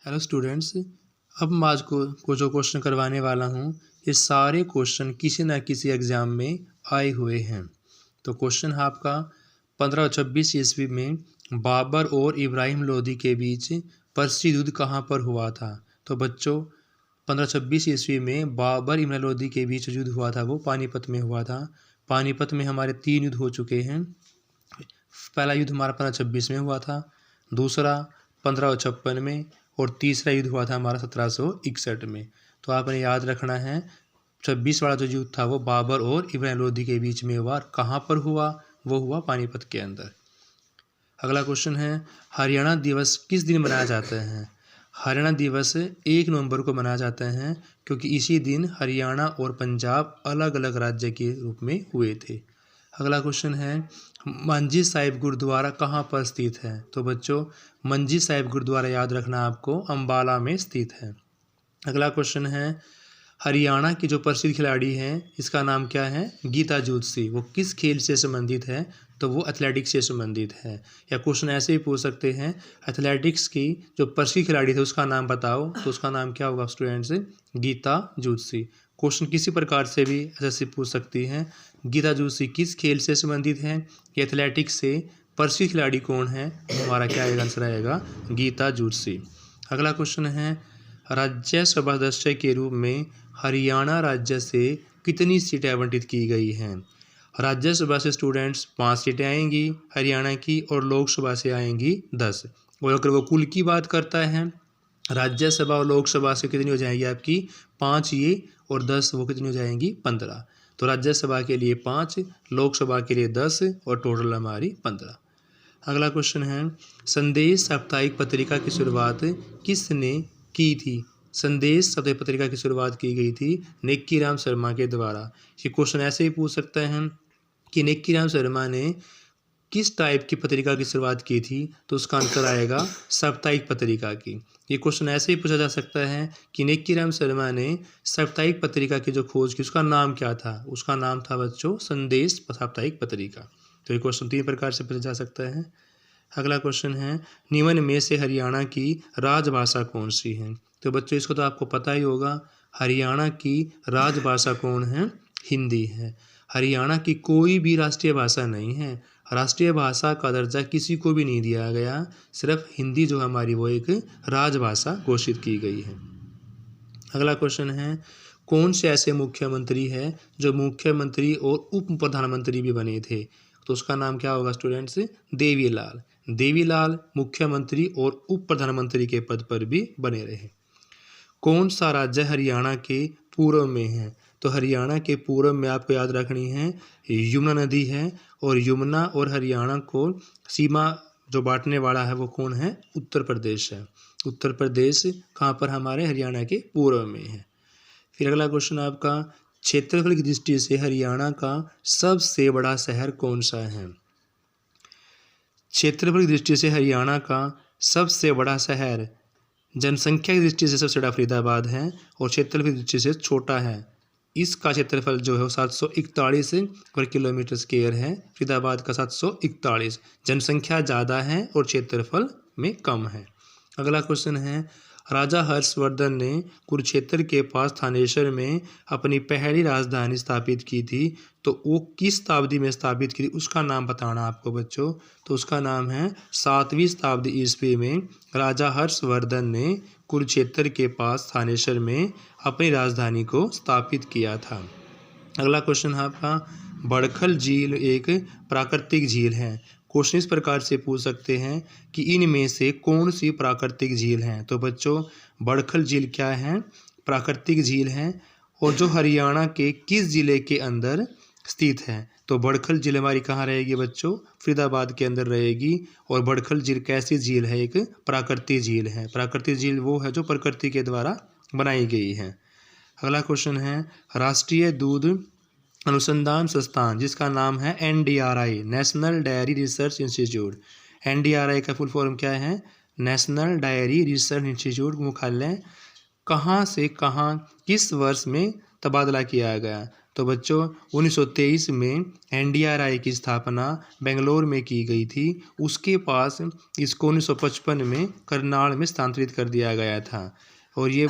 Hello students. अब मैं आज को जो क्वेश्चन करवाने वाला हूँ ये सारे क्वेश्चन किसी न किसी एग्ज़ाम में आए हुए हैं। तो क्वेश्चन है आपका 1526 ईस्वी में बाबर और इब्राहिम लोदी के बीच प्रसिद्ध युद्ध कहाँ पर हुआ था। तो बच्चों 1526 ईस्वी में बाबर इब्राहिम लोदी के बीच युद्ध हुआ था वो पानीपत में हुआ था। पानीपत में हमारे 3 युद्ध हो चुके हैं। पहला युद्ध हमारा 1526 में हुआ था, दूसरा 1556 में और तीसरा युद्ध हुआ था हमारा 1761 में। तो आपने याद रखना है 26 वाला जो युद्ध था वो बाबर और इब्राहिम लोदी के बीच में हुआ। कहाँ पर हुआ? वो हुआ पानीपत के अंदर। अगला क्वेश्चन है हरियाणा दिवस किस दिन मनाया जाता है। हरियाणा दिवस 1 नवंबर को मनाया जाता है क्योंकि इसी दिन हरियाणा और पंजाब अलग अलग राज्य के रूप में हुए थे। अगला क्वेश्चन है मंजी साहिब गुरुद्वारा कहाँ पर स्थित है। तो बच्चों मंजी साहिब गुरुद्वारा याद रखना आपको अंबाला में स्थित है। अगला क्वेश्चन है हरियाणा की जो प्रसिद्ध खिलाड़ी हैं इसका नाम क्या है? गीता जूथसी। वो किस खेल से संबंधित है? तो वो एथलेटिक्स से संबंधित है। या क्वेश्चन ऐसे ही पूछ सकते हैं एथलेटिक्स की जो प्रसिद्ध खिलाड़ी थे उसका नाम बताओ। तो उसका नाम क्या होगा स्टूडेंट्स? गीता जूथसी। क्वेश्चन किसी प्रकार से भी ऐसे पूछ सकती हैं गीता जूथसी किस खेल से संबंधित है? एथलेटिक्स से प्रसिद्ध खिलाड़ी कौन है? हमारा क्या आंसर आएगा? गीता जूथसी। अगला क्वेश्चन है राज्यसभा सदस्य के रूप में हरियाणा राज्य से कितनी सीटें आवंटित की गई हैं। राज्यसभा से स्टूडेंट्स 5 सीटें आएंगी हरियाणा की और लोकसभा से आएंगी 10। और अगर वो कुल की बात करता है राज्यसभा और लोकसभा से कितनी हो जाएगी आपकी 5 ये और 10 वो कितनी हो जाएंगी 15। तो राज्यसभा के लिए 5, लोकसभा के लिए 10 और टोटल हमारी 15। अगला क्वेश्चन है संदेश साप्ताहिक पत्रिका की शुरुआत किसने की थी। संदेश साप्ताहिक पत्रिका की शुरुआत की गई थी नेक्कीराम शर्मा के द्वारा। ये क्वेश्चन ऐसे ही पूछ सकते हैं कि नेक्कीराम शर्मा ने किस टाइप की पत्रिका की शुरुआत की थी। तो उसका आंसर आएगा साप्ताहिक पत्रिका की। ये क्वेश्चन ऐसे ही पूछा जा सकता है कि नेक्कीराम शर्मा ने साप्ताहिक पत्रिका की जो खोज की उसका नाम क्या था। उसका नाम था बच्चों संदेश साप्ताहिक पत्रिका। तो ये क्वेश्चन 3 प्रकार से पूछा जा सकता है। अगला क्वेश्चन है निम्न में से हरियाणा की राजभाषा कौन सी है। तो बच्चों इसको तो आपको पता ही होगा हरियाणा की राजभाषा कौन है? हिंदी है। हरियाणा की कोई भी राष्ट्रीय भाषा नहीं है। राष्ट्रीय भाषा का दर्जा किसी को भी नहीं दिया गया। सिर्फ हिंदी जो हमारी वो एक राजभाषा घोषित की गई है। अगला क्वेश्चन है कौन से ऐसे मुख्यमंत्री है जो मुख्यमंत्री और उप प्रधानमंत्री भी बने थे। तो उसका नाम क्या होगा स्टूडेंट्स? देवीलाल। देवीलाल मुख्यमंत्री और उप प्रधानमंत्री के पद पर भी बने रहे। कौन सा राज्य हरियाणा के पूर्व में है। तो हरियाणा के पूर्व में आपको याद रखनी है यमुना नदी है और यमुना और हरियाणा को सीमा जो बांटने वाला है वो कौन है? उत्तर प्रदेश है। उत्तर प्रदेश कहाँ पर? हमारे हरियाणा के पूर्व में है। फिर अगला क्वेश्चन आपका क्षेत्रफल की दृष्टि से हरियाणा का सबसे बड़ा शहर कौन सा है। क्षेत्रफल की दृष्टि से हरियाणा का सबसे बड़ा शहर जनसंख्या की दृष्टि से सबसे बड़ा फरीदाबाद है और क्षेत्रफल की दृष्टि से छोटा है। इसका क्षेत्रफल जो है वो 741 वर्ग किलोमीटर स्क्वायर है। फरीदाबाद का 741। जनसंख्या ज़्यादा है और क्षेत्रफल में कम है। अगला क्वेश्चन है राजा हर्षवर्धन ने कुरुक्षेत्र के पास थानेश्वर में अपनी पहली राजधानी स्थापित की थी। तो वो किस शताब्दी में स्थापित की थी उसका नाम बताना आपको बच्चों। तो उसका नाम है 7वीं शताब्दी ईस्वी में राजा हर्षवर्धन ने कुरुक्षेत्र के पास थानेश्वर में अपनी राजधानी को स्थापित किया था। अगला क्वेश्चन है आपका बड़खल झील एक प्राकृतिक झील है। क्वेश्चन इस प्रकार से पूछ सकते हैं कि इनमें से कौन सी प्राकृतिक झील है। तो बच्चों बड़खल झील क्या है? प्राकृतिक झील है और जो हरियाणा के किस जिले के अंदर स्थित है। तो बड़खल झील हमारी कहाँ रहेगी बच्चों? फरीदाबाद के अंदर रहेगी। और बड़खल झील कैसी झील है? एक प्राकृतिक झील है। प्राकृतिक झील वो है जो प्रकृति के द्वारा बनाई गई है। अगला क्वेश्चन है राष्ट्रीय दूध अनुसंधान संस्थान जिसका नाम है NDRI national diary research institute. NDRI का फुल फॉर्म क्या है? National diary research institute. मुख्यालय कहाँ से कहाँ किस वर्ष में तबादला किया गया। तो बच्चों 1923 में NDRI की स्थापना बेंगलोर में की गई थी। उसके पास इसको 1955 में करनाल में स्थानांतरित कर दिया गया था। और ये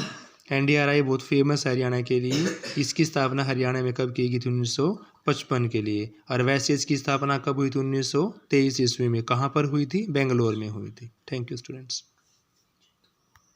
NDRI बहुत फेमस है हरियाणा के लिए। इसकी स्थापना हरियाणा में कब की गई थी? 1955 के लिए। और वैसे इसकी स्थापना कब हुई थी? 1923 ईस्वी में। कहाँ पर हुई थी? बेंगलोर में हुई थी। Thank you students.